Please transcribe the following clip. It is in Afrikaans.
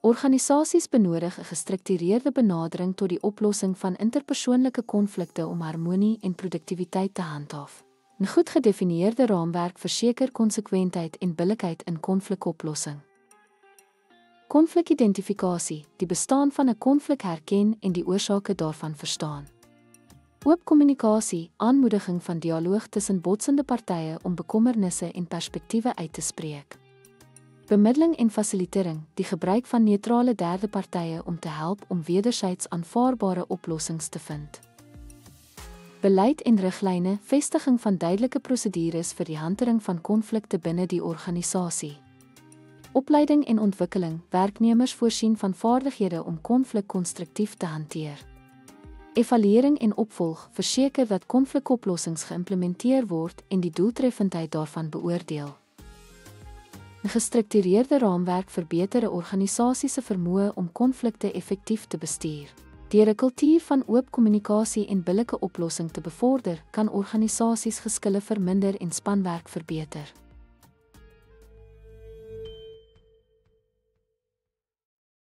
Organisasies benodig 'n gestruktureerde benadering tot die oplossing van interpersoonlike konflikte om harmonie en produktiwiteit te handhaaf. 'n Goed gedefinieerde raamwerk verseker konsekwentheid en billikheid in konflikoplossing. Konflikidentifikasie, die bestaan van 'n konflik herken en die oorsake daarvan verstaan. Oop kommunikasie, aanmoediging van dialoog tussen botsende partye om bekommernisse en perspektiewe uit te spreek. Bemiddeling en fasilitering, die gebruik van neutrale derde partye om te help om wederzijds aanvaarbare oplossings te vind. Beleid en riglyne, vestiging van duidelike prosedures vir die hantering van konflikte binne die organisasie. Opleiding en ontwikkeling, werknemers voorsien van vaardighede om konflik konstruktief te hanteer. Evaluering en opvolg, verseker dat konflikoplossings geïmplementeer word en die doeltreffendheid daarvan beoordeel. 'n Gestruktureerde raamwerk verbeter 'n organisasie se vermoë om konflikte effektief te bestuur. Deur 'n kultuur van oop kommunikasie en billike oplossing te bevorder, kan organisasies geskille verminder en spanwerk verbeter.